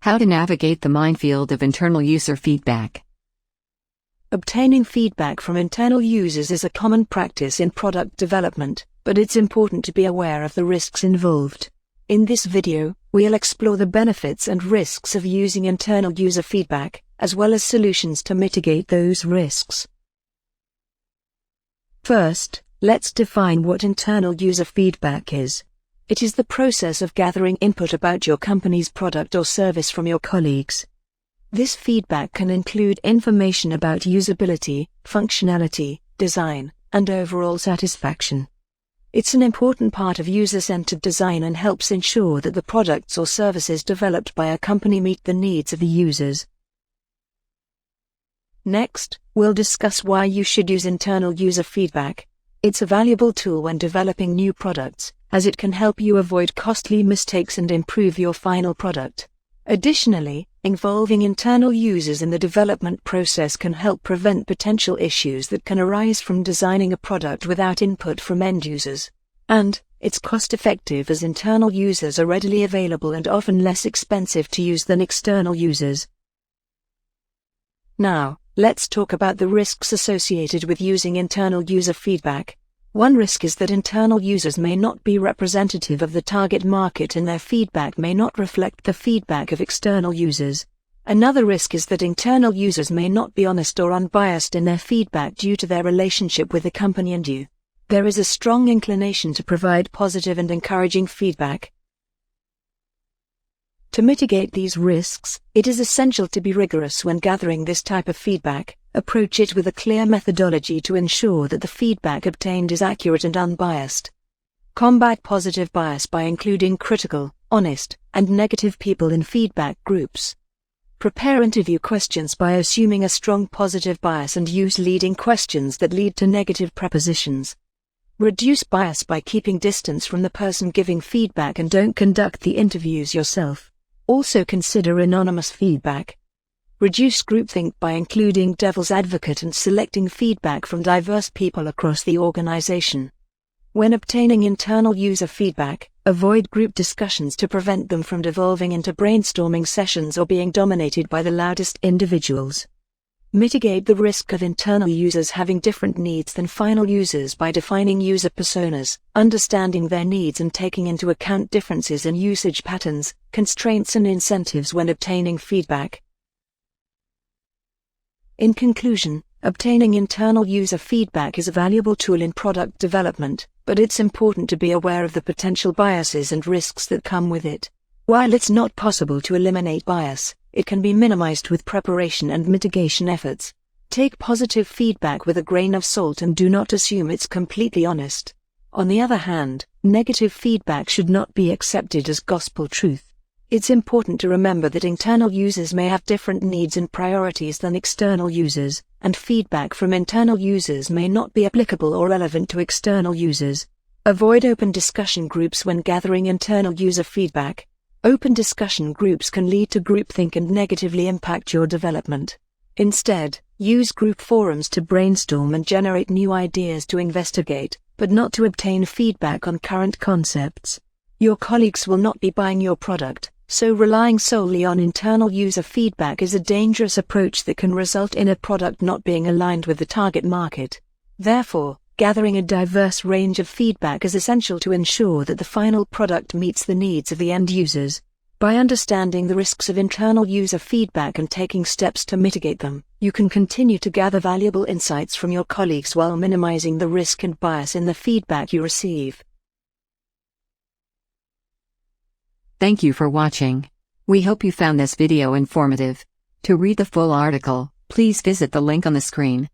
How to navigate the minefield of internal user feedback. Obtaining feedback from internal users is a common practice in product development, but it's important to be aware of the risks involved. In this video, we'll explore the benefits and risks of using internal user feedback, as well as solutions to mitigate those risks. First, let's define what internal user feedback is. It is the process of gathering input about your company's product or service from your colleagues. This feedback can include information about usability, functionality, design, and overall satisfaction. It's an important part of user-centered design and helps ensure that the products or services developed by a company meet the needs of the users. Next, we'll discuss why you should use internal user feedback. It's a valuable tool when developing new products, as it can help you avoid costly mistakes and improve your final product. Additionally, involving internal users in the development process can help prevent potential issues that can arise from designing a product without input from end users. And, it's cost-effective as internal users are readily available and often less expensive to use than external users. Now, let's talk about the risks associated with using internal user feedback. One risk is that internal users may not be representative of the target market and their feedback may not reflect the feedback of external users. Another risk is that internal users may not be honest or unbiased in their feedback due to their relationship with the company and you. There is a strong inclination to provide positive and encouraging feedback. To mitigate these risks, it is essential to be rigorous when gathering this type of feedback. Approach it with a clear methodology to ensure that the feedback obtained is accurate and unbiased. Combat positive bias by including critical, honest, and negative people in feedback groups. Prepare interview questions by assuming a strong positive bias and use leading questions that lead to negative prepositions. Reduce bias by keeping distance from the person giving feedback and don't conduct the interviews yourself. Also consider anonymous feedback. Reduce groupthink by including devil's advocate and selecting feedback from diverse people across the organization. When obtaining internal user feedback, avoid group discussions to prevent them from devolving into brainstorming sessions or being dominated by the loudest individuals. Mitigate the risk of internal users having different needs than final users by defining user personas, understanding their needs and taking into account differences in usage patterns, constraints and incentives when obtaining feedback. In conclusion, obtaining internal user feedback is a valuable tool in product development, but it's important to be aware of the potential biases and risks that come with it. While it's not possible to eliminate bias, it can be minimized with preparation and mitigation efforts. Take positive feedback with a grain of salt and do not assume it's completely honest. On the other hand, negative feedback should not be accepted as gospel truth. It's important to remember that internal users may have different needs and priorities than external users, and feedback from internal users may not be applicable or relevant to external users. Avoid open discussion groups when gathering internal user feedback. Open discussion groups can lead to groupthink and negatively impact your development. Instead, use group forums to brainstorm and generate new ideas to investigate, but not to obtain feedback on current concepts. Your colleagues will not be buying your product. So relying solely on internal user feedback is a dangerous approach that can result in a product not being aligned with the target market. Therefore, gathering a diverse range of feedback is essential to ensure that the final product meets the needs of the end users. By understanding the risks of internal user feedback and taking steps to mitigate them, you can continue to gather valuable insights from your colleagues while minimizing the risk and bias in the feedback you receive. Thank you for watching. We hope you found this video informative. To read the full article, please visit the link on the screen.